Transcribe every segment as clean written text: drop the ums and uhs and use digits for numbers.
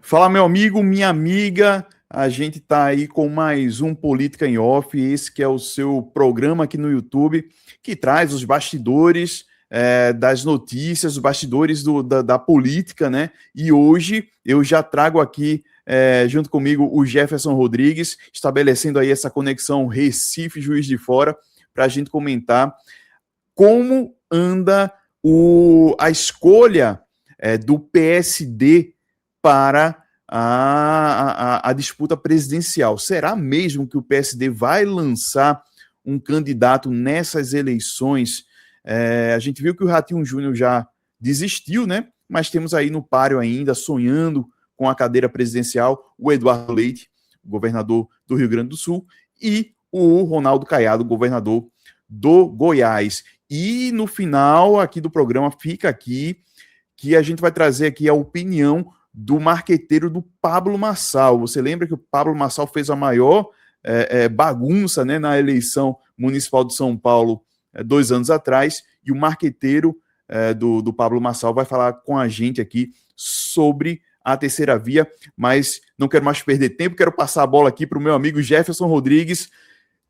Fala, meu amigo, minha amiga. A gente está aí com mais um Política em Off, esse que é o seu programa aqui no YouTube, que traz os bastidores das notícias, os bastidores da política, né? E hoje eu já trago aqui, junto comigo, o Jefferson Rodrigues, estabelecendo aí essa conexão Recife-Juiz de Fora, para a gente comentar como anda a escolha do PSD para a disputa presidencial. Será mesmo que o PSD vai lançar um candidato nessas eleições? A gente viu que o Ratinho Júnior já desistiu, né? Mas temos aí no páreo ainda, sonhando com a cadeira presidencial, o Eduardo Leite, governador do Rio Grande do Sul, e o Ronaldo Caiado, governador do Goiás. E no final aqui do programa, fica aqui que a gente vai trazer aqui a opinião do marqueteiro do Pablo Marçal. Você lembra que o Pablo Marçal fez a maior bagunça, né, na eleição municipal de São Paulo 2 anos atrás, e o marqueteiro do Pablo Marçal vai falar com a gente aqui sobre a terceira via, mas não quero mais perder tempo, quero passar a bola aqui para o meu amigo Jefferson Rodrigues.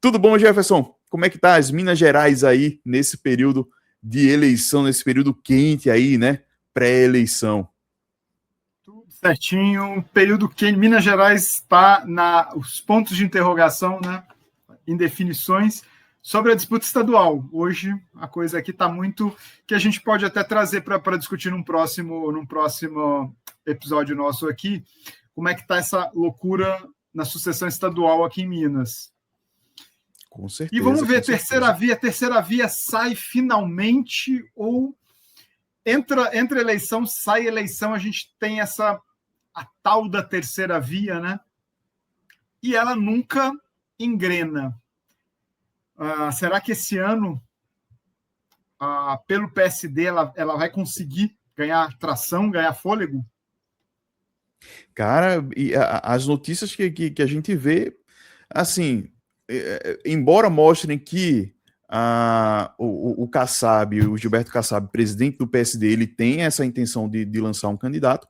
Tudo bom, Jefferson? Como é que tá as Minas Gerais aí nesse período de eleição, nesse período quente aí, né? Pré-eleição. Tudo certinho. Período quente. Minas Gerais está os pontos de interrogação, né? Indefinições sobre a disputa estadual. Hoje a coisa aqui está muito que a gente pode até trazer para discutir num próximo episódio nosso aqui, como é que está essa loucura na sucessão estadual aqui em Minas. Com certeza. E vamos ver, terceira via sai finalmente ou entra eleição, sai eleição, a gente tem a tal da terceira via, né? E ela nunca engrena. Será que esse ano, pelo PSD, ela vai conseguir ganhar tração, ganhar fôlego? Cara, as notícias que a gente vê, assim, embora mostrem que o Kassab, o Gilberto Kassab, presidente do PSD, ele tem essa intenção de lançar um candidato,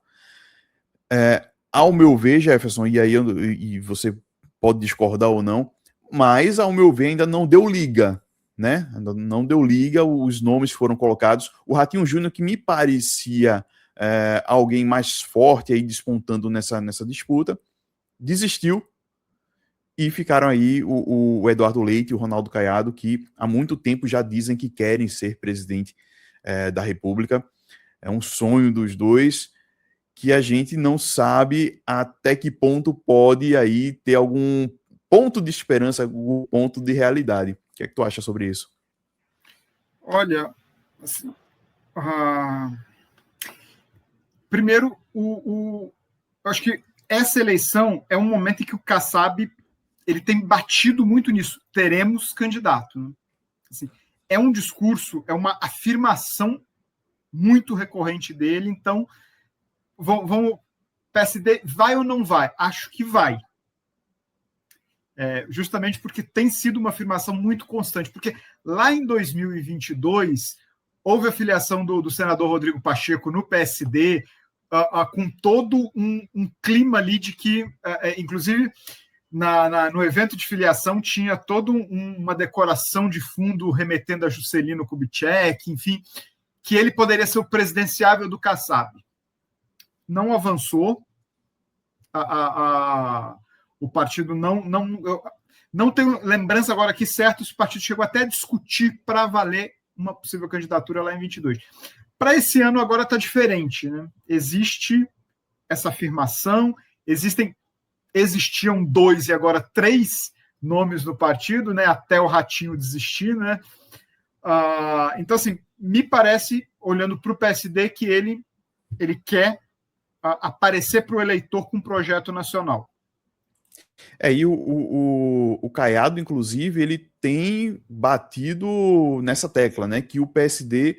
ao meu ver, Jefferson, e aí e você pode discordar ou não, mas ao meu ver ainda não deu liga, né? Ainda não deu liga, os nomes foram colocados. O Ratinho Júnior, que me parecia alguém mais forte aí despontando nessa disputa, desistiu. E ficaram aí o Eduardo Leite e o Ronaldo Caiado, que há muito tempo já dizem que querem ser presidente da República. É um sonho dos dois, que a gente não sabe até que ponto pode aí ter algum ponto de esperança, algum ponto de realidade. O que é que tu acha sobre isso? Olha, assim, primeiro, eu acho que essa eleição é um momento em que o Kassab ele tem batido muito nisso. Teremos candidato. Né? Assim, é um discurso, é uma afirmação muito recorrente dele. Então, vamos PSD vai ou não vai? Acho que vai. Justamente porque tem sido uma afirmação muito constante. Porque lá em 2022, houve a filiação do senador Rodrigo Pacheco no PSD, com todo um clima ali de que, inclusive, no evento de filiação tinha toda uma decoração de fundo remetendo a Juscelino Kubitschek, enfim, que ele poderia ser o presidenciável do Kassab. Não avançou, o partido não tenho lembrança agora aqui certo, se o partido chegou até a discutir para valer uma possível candidatura lá em 22. Para esse ano agora está diferente, né? Existe essa afirmação, existiam 2 e agora 3 nomes no partido, né? Até o Ratinho desistir, né? Então, assim, me parece, olhando para o PSD, que ele quer aparecer para o eleitor com um projeto nacional. E o Caiado, inclusive, ele tem batido nessa tecla, né? Que o PSD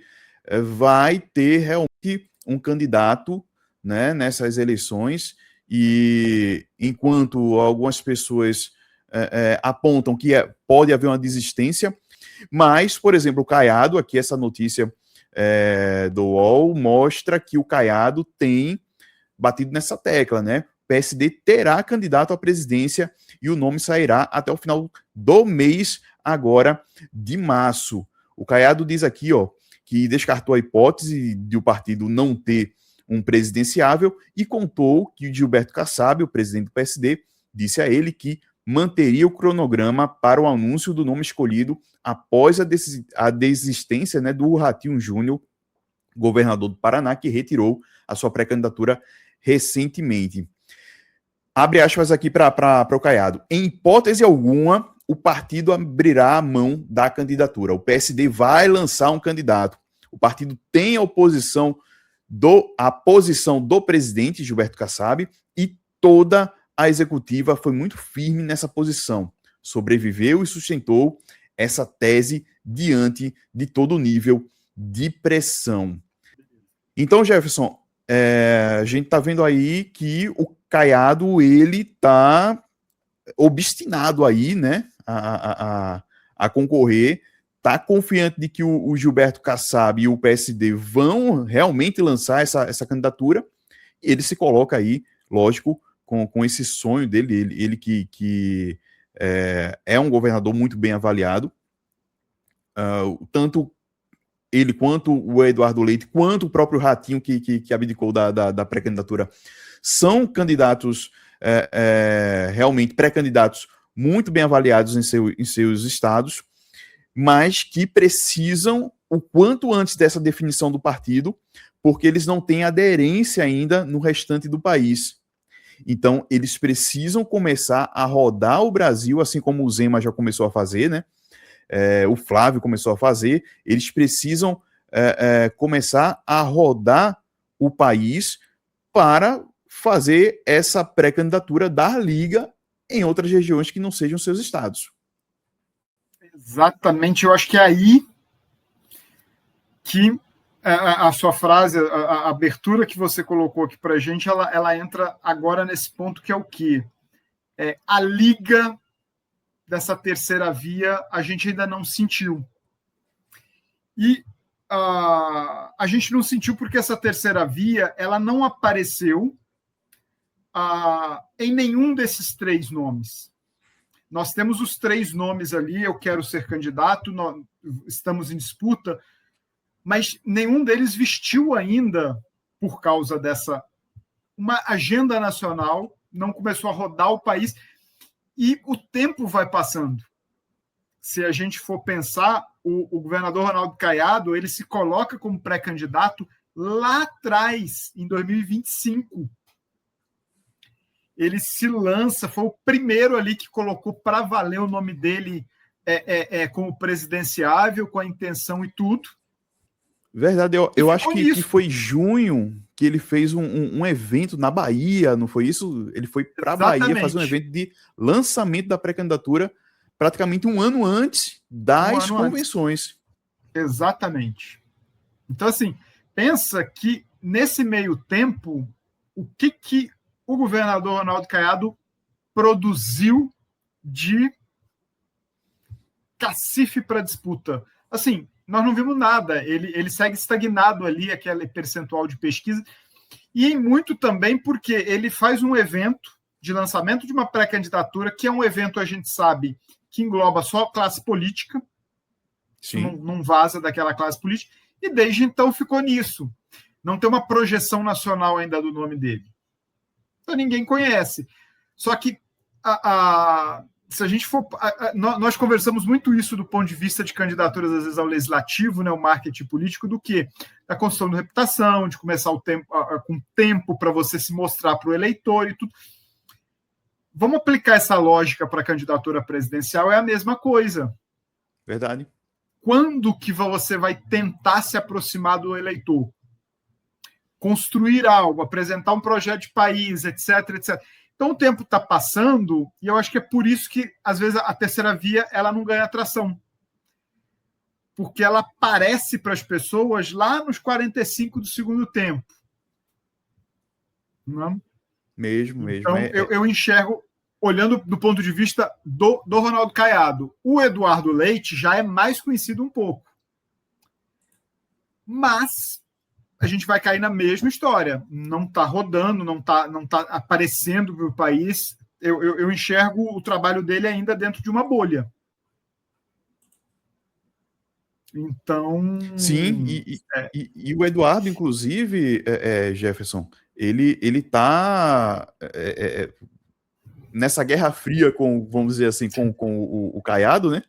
vai ter realmente um candidato, né, nessas eleições. E enquanto algumas pessoas apontam que pode haver uma desistência, mas, por exemplo, o Caiado, aqui essa notícia do UOL mostra que o Caiado tem batido nessa tecla, né? O PSD terá candidato à presidência e o nome sairá até o final do mês agora de março. O Caiado diz aqui, ó, que descartou a hipótese de o partido não ter um presidenciável e contou que o Gilberto Kassab, o presidente do PSD, disse a ele que manteria o cronograma para o anúncio do nome escolhido após a desistência, né, do Ratinho Júnior, governador do Paraná, que retirou a sua pré-candidatura recentemente. Abre aspas aqui para o Caiado. Em hipótese alguma, o partido abrirá a mão da candidatura. O PSD vai lançar um candidato. O partido tem a posição do presidente Gilberto Kassab e toda a executiva foi muito firme nessa posição. Sobreviveu e sustentou essa tese diante de todo o nível de pressão. Então, Jefferson, a gente está vendo aí que o Caiado, ele está obstinado aí, né, a concorrer, está confiante de que o Gilberto Kassab e o PSD vão realmente lançar essa candidatura, e ele se coloca aí, lógico, com esse sonho dele, ele que é um governador muito bem avaliado, tanto ele quanto o Eduardo Leite, quanto o próprio Ratinho, que abdicou da pré-candidatura, são candidatos, realmente pré-candidatos muito bem avaliados em seus estados, mas que precisam, o quanto antes dessa definição do partido, porque eles não têm aderência ainda no restante do país. Então, eles precisam começar a rodar o Brasil, assim como o Zema já começou a fazer, né? O Flávio começou a fazer. Eles precisam começar a rodar o país para fazer essa pré-candidatura da Liga em outras regiões que não sejam seus estados. Exatamente, eu acho que é aí que a sua frase, a abertura que você colocou aqui para a gente, ela entra agora nesse ponto que é o quê? A liga dessa terceira via a gente ainda não sentiu. E a gente não sentiu porque essa terceira via ela não apareceu em nenhum desses três nomes. Nós temos os três nomes ali, eu quero ser candidato, nós estamos em disputa, mas nenhum deles vestiu ainda, por causa dessa uma agenda nacional, não começou a rodar o país, e o tempo vai passando. Se a gente for pensar, o governador Ronaldo Caiado, ele se coloca como pré-candidato lá atrás, em 2025. Ele se lança, foi o primeiro ali que colocou para valer o nome dele como presidenciável, com a intenção e tudo. Verdade, eu acho que foi junho que ele fez um evento na Bahia, não foi isso? Ele foi para a Bahia fazer um evento de lançamento da pré-candidatura praticamente um ano antes das convenções. Exatamente. Então, assim, pensa que nesse meio tempo, o que o governador Ronaldo Caiado produziu de cacife para disputa? Assim, nós não vimos nada, ele segue estagnado ali, aquele percentual de pesquisa, e em muito também porque ele faz um evento de lançamento de uma pré-candidatura, que é um evento, a gente sabe, que engloba só a classe política, não vaza daquela classe política, e desde então ficou nisso. Não tem uma projeção nacional ainda do nome dele. Então ninguém conhece. Só que se a gente for... nós conversamos muito isso do ponto de vista de candidaturas, às vezes, ao legislativo, né, o marketing político, do que a construção de reputação, de começar o tempo, com tempo para você se mostrar para o eleitor e tudo. Vamos aplicar essa lógica para a candidatura presidencial, é a mesma coisa. Verdade. Quando que você vai tentar se aproximar do eleitor? Construir algo, apresentar um projeto de país, etc, etc. Então, o tempo está passando e eu acho que é por isso que, às vezes, a terceira via ela não ganha atração. Porque ela aparece para as pessoas lá nos 45 do segundo tempo. Não? Mesmo. Então, eu enxergo, olhando do ponto de vista do Ronaldo Caiado, o Eduardo Leite já é mais conhecido um pouco. Mas a gente vai cair na mesma história. Não está rodando, não tá aparecendo para o país. Eu enxergo o trabalho dele ainda dentro de uma bolha. Então... Sim, e o Eduardo, inclusive, Jefferson, ele está nessa guerra fria com, vamos dizer assim, com o Caiado, né?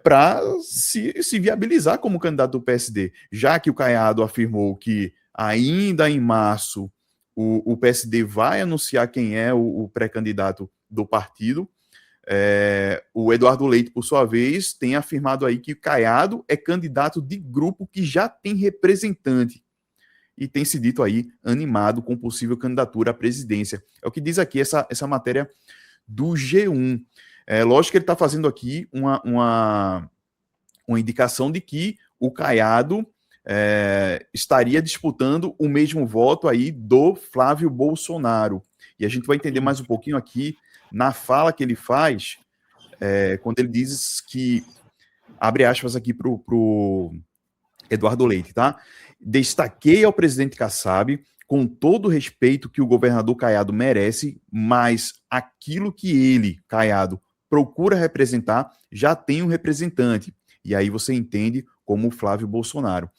Para se viabilizar como candidato do PSD, já que o Caiado afirmou que ainda em março o PSD vai anunciar quem é o pré-candidato do partido. O Eduardo Leite, por sua vez, tem afirmado aí que o Caiado é candidato de grupo que já tem representante e tem se dito aí animado com possível candidatura à presidência. É o que diz aqui essa matéria do G1. Lógico que ele está fazendo aqui uma indicação de que o Caiado estaria disputando o mesmo voto aí do Flávio Bolsonaro. E a gente vai entender mais um pouquinho aqui na fala que ele faz, quando ele diz que, abre aspas aqui para o Eduardo Leite, tá? Destaquei ao presidente Kassab, com todo o respeito que o governador Caiado merece, mas aquilo que ele, Caiado, procura representar, já tem um representante. E aí você entende como o Flávio Bolsonaro.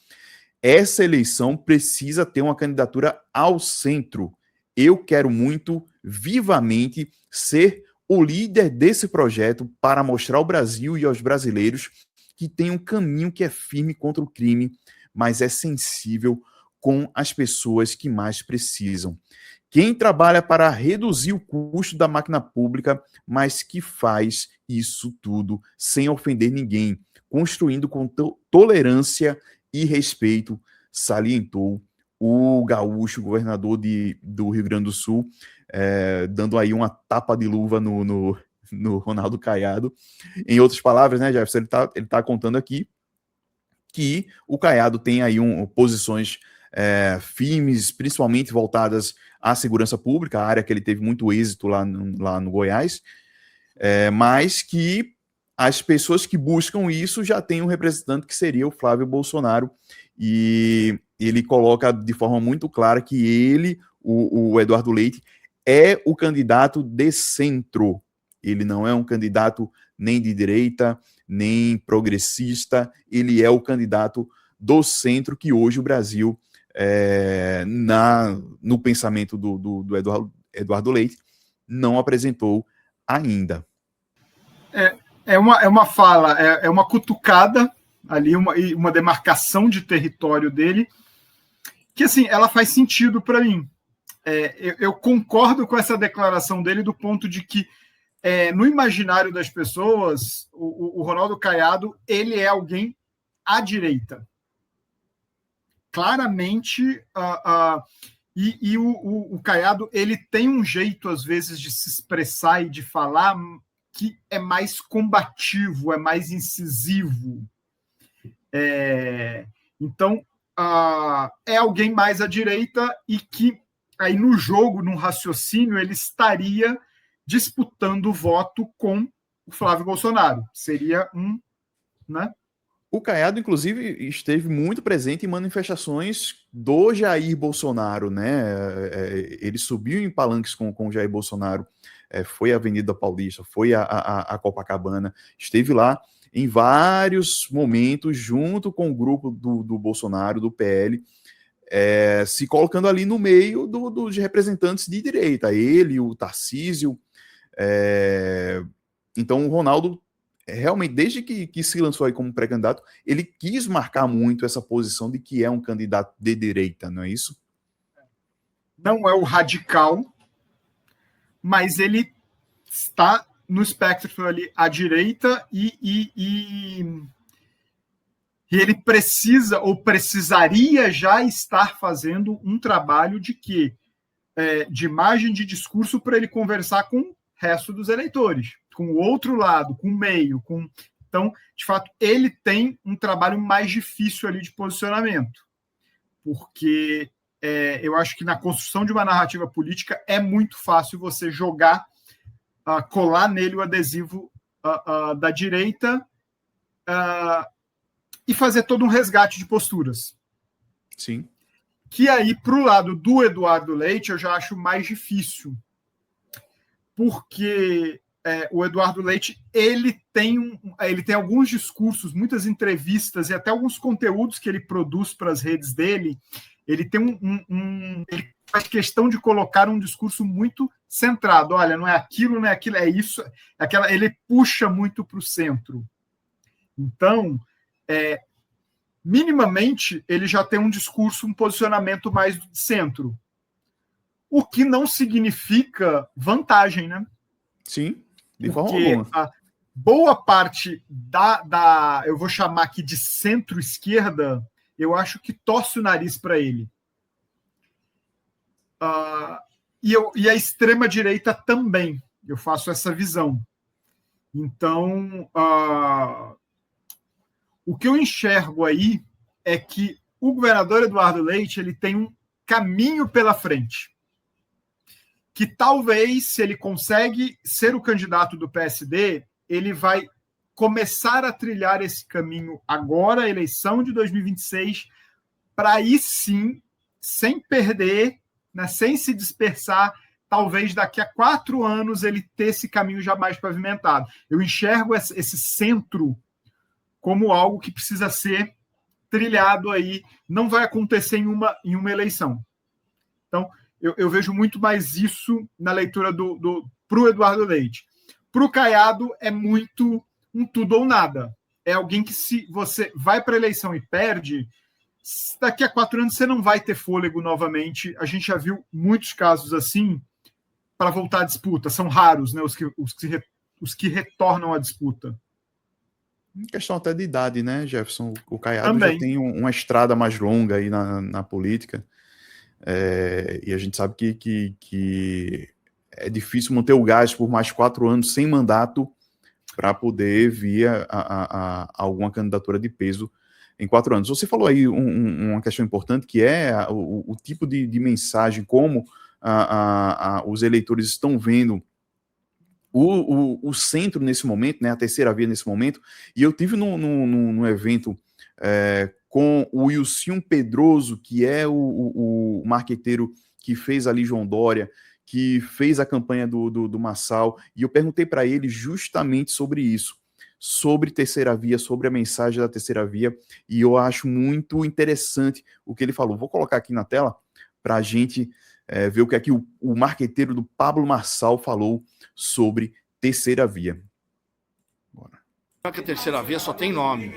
Essa eleição precisa ter uma candidatura ao centro. Eu quero muito, vivamente, ser o líder desse projeto para mostrar ao Brasil e aos brasileiros que tem um caminho que é firme contra o crime, mas é sensível com as pessoas que mais precisam. Quem trabalha para reduzir o custo da máquina pública, mas que faz isso tudo sem ofender ninguém, construindo com tolerância e respeito, salientou o gaúcho, governador do Rio Grande do Sul, dando aí uma tapa de luva no Ronaldo Caiado. Em outras palavras, né, Jefferson, ele tá contando aqui que o Caiado tem aí posições firmes, principalmente voltadas à segurança pública, a área que ele teve muito êxito lá no Goiás, mas que as pessoas que buscam isso já têm um representante que seria o Flávio Bolsonaro, e ele coloca de forma muito clara que ele, o Eduardo Leite, é o candidato de centro. Ele não é um candidato nem de direita, nem progressista, ele é o candidato do centro que hoje o Brasil, no pensamento do Eduardo Leite, não apresentou ainda. É uma fala, é uma cutucada ali, uma demarcação de território dele, que assim, ela faz sentido para mim. Eu concordo com essa declaração dele do ponto de que no imaginário das pessoas, o Ronaldo Caiado, ele é alguém à direita. Claramente, o Caiado, ele tem um jeito, às vezes, de se expressar e de falar que é mais combativo, é mais incisivo. Então, é alguém mais à direita e que, aí no jogo, no raciocínio, ele estaria disputando o voto com o Flávio Bolsonaro. Seria né? O Caiado, inclusive, esteve muito presente em manifestações do Jair Bolsonaro, né? Ele subiu em palanques com o Jair Bolsonaro, foi à Avenida Paulista, foi a Copacabana, esteve lá em vários momentos, junto com o grupo do Bolsonaro, do PL, se colocando ali no meio dos representantes de direita, ele, o Tarcísio. Então, o Ronaldo, realmente, desde que se lançou aí como pré-candidato, ele quis marcar muito essa posição de que é um candidato de direita, não é isso? Não é o radical, mas ele está no espectro ali à direita e ele precisa ou precisaria já estar fazendo um trabalho de quê? De imagem, de discurso, para ele conversar com o resto dos eleitores, com o outro lado, com o meio. Então, de fato, ele tem um trabalho mais difícil ali de posicionamento, porque eu acho que na construção de uma narrativa política é muito fácil você jogar, colar nele o adesivo da direita e fazer todo um resgate de posturas. Sim. Que aí, para o lado do Eduardo Leite, eu já acho mais difícil. Porque o Eduardo Leite ele tem alguns discursos, muitas entrevistas e até alguns conteúdos que ele produz para as redes dele. Ele tem ele faz questão de colocar um discurso muito centrado. Olha, não é aquilo, é isso, é aquela. Ele puxa muito para o centro. Então, minimamente, ele já tem um discurso, um posicionamento mais do centro. O que não significa vantagem, né? Sim, de forma Porque alguma. a boa parte eu vou chamar aqui de centro-esquerda, eu acho que torce o nariz para ele. E a extrema-direita também, eu faço essa visão. Então, o que eu enxergo aí é que o governador Eduardo Leite ele tem um caminho pela frente. Que talvez, se ele consegue ser o candidato do PSD, ele vai começar a trilhar esse caminho agora, a eleição de 2026, para aí sim, sem perder, né, sem se dispersar, talvez daqui a 4 anos ele ter esse caminho já mais pavimentado. Eu enxergo esse centro como algo que precisa ser trilhado aí, não vai acontecer em uma eleição. Então, eu vejo muito mais isso na leitura para o Eduardo Leite. Para o Caiado, é muito um tudo ou nada. É alguém que, se você vai para a eleição e perde, daqui a 4 anos você não vai ter fôlego novamente. A gente já viu muitos casos assim para voltar à disputa. São raros, né, os que retornam à disputa. Em questão até de idade, né, Jefferson? O Caiado Também. já tem uma estrada mais longa aí na política. E a gente sabe que é difícil manter o gás por mais 4 anos sem mandato para poder vir a alguma candidatura de peso em 4 anos. Você falou aí uma questão importante, que é o tipo de mensagem, como os eleitores estão vendo o centro nesse momento, né, a terceira via nesse momento. E eu tive num evento com o Wilson Pedroso, que é o marqueteiro que fez ali João Dória, que fez a campanha do Marçal, e eu perguntei para ele justamente sobre isso, sobre terceira via, sobre a mensagem da terceira via, e eu acho muito interessante o que ele falou. Vou colocar aqui na tela para a gente ver o que é que o marqueteiro do Pablo Marçal falou sobre terceira via. Bora. A terceira via só tem nome,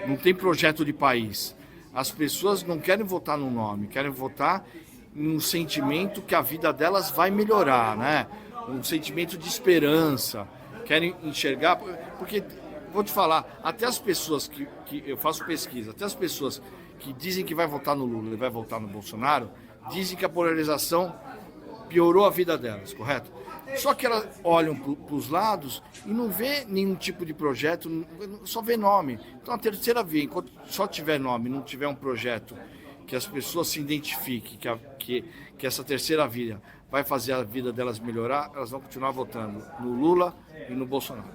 não tem projeto de país. As pessoas não querem votar no nome, querem votar em um sentimento que a vida delas vai melhorar, né? Um sentimento de esperança, querem enxergar, porque, vou te falar, até as pessoas que eu faço pesquisa, até as pessoas que dizem que vai votar no Lula e vai votar no Bolsonaro, dizem que a polarização piorou a vida delas, correto? Só que elas olham para os lados e não vê nenhum tipo de projeto, só vê nome. Então a terceira via, enquanto só tiver nome, não tiver um projeto que as pessoas se identifiquem, que essa terceira via vai fazer a vida delas melhorar, elas vão continuar votando no Lula e no Bolsonaro.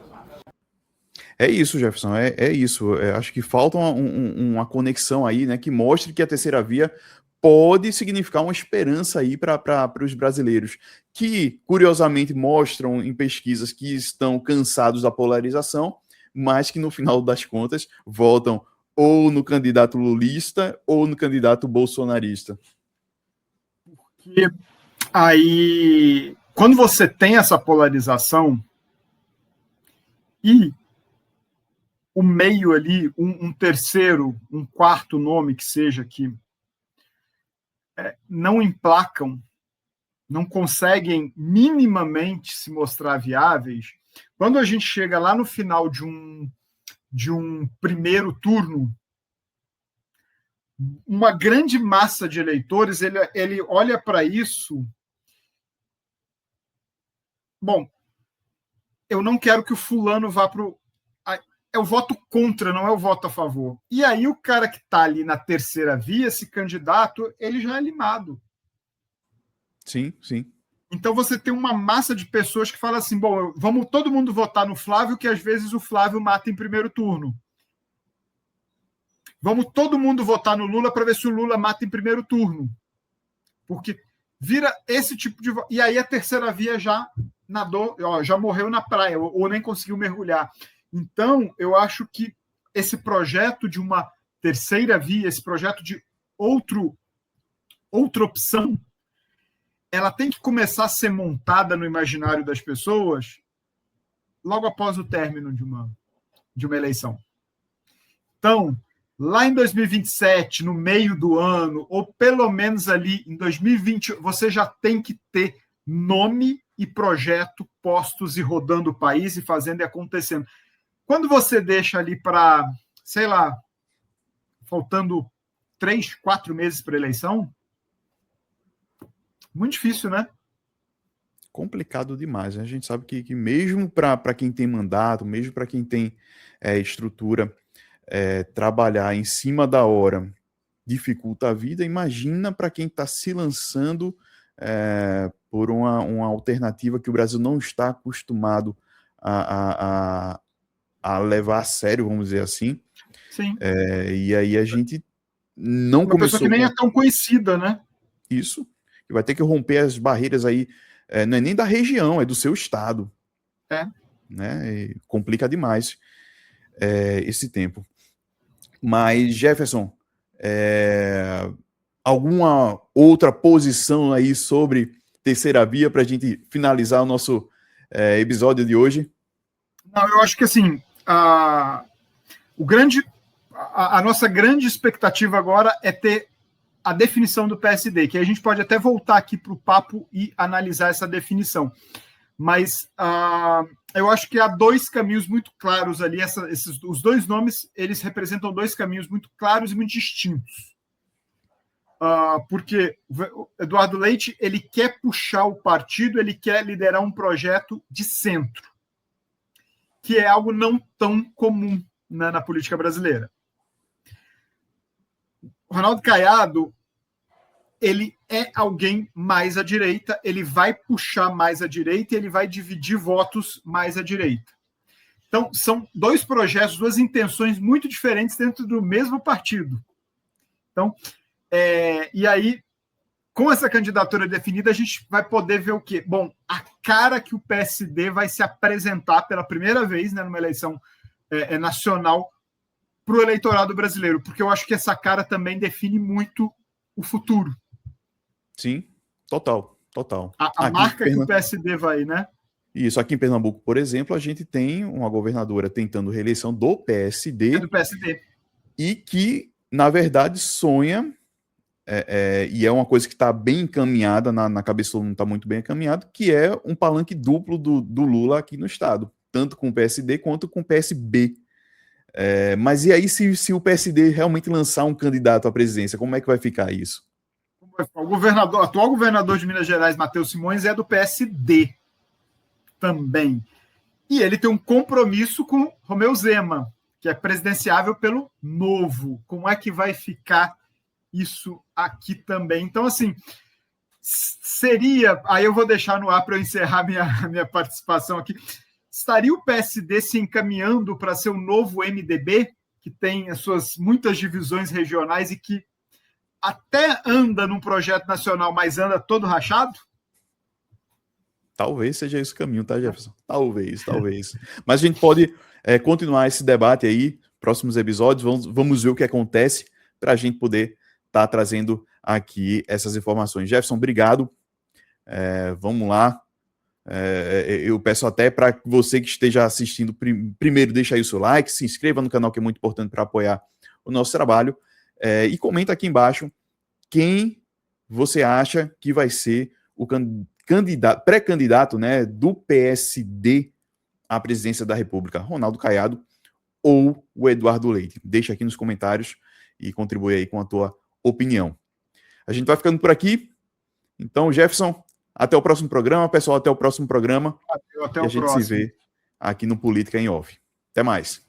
É isso, Jefferson, é isso. Acho que falta uma conexão aí, né, que mostre que a terceira via pode significar uma esperança aí para os brasileiros, que curiosamente mostram em pesquisas que estão cansados da polarização, mas que no final das contas votam ou no candidato lulista ou no candidato bolsonarista. Porque aí, quando você tem essa polarização e o meio ali, um terceiro, um quarto nome que seja, que não emplacam, não conseguem minimamente se mostrar viáveis, quando a gente chega lá no final de um primeiro turno, uma grande massa de eleitores, ele olha para isso. Bom, eu não quero que o fulano vá para o... É o voto contra, não é o voto a favor. E aí o cara que está ali na terceira via, esse candidato, ele já é limado. Sim, sim. Então você tem uma massa de pessoas que fala assim, bom, vamos todo mundo votar no Flávio, que às vezes o Flávio mata em primeiro turno. vamos todo mundo votar no Lula para ver se o Lula mata em primeiro turno. Porque vira esse tipo de... E aí a terceira via já nadou, já morreu na praia, ou nem conseguiu mergulhar. Então, eu acho que esse projeto de uma terceira via, esse projeto de outra opção, ela tem que começar a ser montada no imaginário das pessoas logo após o término de uma eleição. Então, lá em 2027, no meio do ano, ou pelo menos ali em 2020, você já tem que ter nome e projeto postos e rodando o país e fazendo e acontecendo. Quando você deixa ali para, sei lá, faltando 3, 4 meses para a eleição, muito difícil, né? Complicado demais, né? A gente sabe que mesmo para quem tem mandato, mesmo para quem tem estrutura, trabalhar em cima da hora dificulta a vida. Imagina para quem está se lançando por uma alternativa que o Brasil não está acostumado a levar a sério, vamos dizer assim. Sim. E aí a gente não uma começou... pessoa que nem é tão conhecida, né? Isso, que vai ter que romper as barreiras aí, não é nem da região, é do seu estado. Né? E complica demais esse tempo. Mas, Jefferson, alguma outra posição aí sobre terceira via para a gente finalizar o nosso episódio de hoje? Não, eu acho que assim, a nossa grande expectativa agora é ter a definição do PSD, que a gente pode até voltar aqui para o papo e analisar essa definição. Mas eu acho que há dois caminhos muito claros ali. Os dois nomes, eles representam dois caminhos muito claros e muito distintos. Porque o Eduardo Leite, ele quer puxar o partido, ele quer liderar um projeto de centro, que é algo não tão comum na política brasileira. Ronaldo Caiado, ele é alguém mais à direita, ele vai puxar mais à direita e ele vai dividir votos mais à direita. Então, são dois projetos, duas intenções muito diferentes dentro do mesmo partido. Então, e aí, com essa candidatura definida, a gente vai poder ver o quê? Bom, a cara que o PSD vai se apresentar pela primeira vez, né, numa eleição nacional para o eleitorado brasileiro, porque eu acho que essa cara também define muito o futuro. Sim, total. A marca que o PSD vai, né? Isso, aqui em Pernambuco, por exemplo, a gente tem uma governadora tentando reeleição do PSD. Do PSD. E que, na verdade, sonha, e é uma coisa que está bem encaminhada, na cabeça todo mundo está muito bem encaminhado, que é um palanque duplo do Lula aqui no estado, tanto com o PSD quanto com o PSB. Mas e aí, se o PSD realmente lançar um candidato à presidência, como é que vai ficar isso? O atual governador de Minas Gerais, Matheus Simões, é do PSD também. E ele tem um compromisso com Romeu Zema, que é presidenciável pelo Novo. Como é que vai ficar isso aqui também? Então, assim, seria... Aí eu vou deixar no ar para eu encerrar minha participação aqui. Estaria o PSD se encaminhando para ser o novo MDB, que tem as suas muitas divisões regionais e que até anda num projeto nacional, mas anda todo rachado? Talvez seja esse o caminho, tá, Jefferson? Talvez. Mas a gente pode continuar esse debate aí, próximos episódios, vamos ver o que acontece para a gente poder estar trazendo aqui essas informações. Jefferson, obrigado. Vamos lá. Eu peço até para você que esteja assistindo, primeiro deixa aí o seu like, se inscreva no canal, que é muito importante para apoiar o nosso trabalho, e comenta aqui embaixo quem você acha que vai ser o pré-candidato, né, do PSD à presidência da República, Ronaldo Caiado ou o Eduardo Leite. Deixa aqui nos comentários e contribui aí com a tua opinião. A gente vai ficando por aqui. Então, Jefferson, até o próximo programa, pessoal, até o próximo programa. Até e o a gente próximo. se vê aqui no Política em Off. Até mais.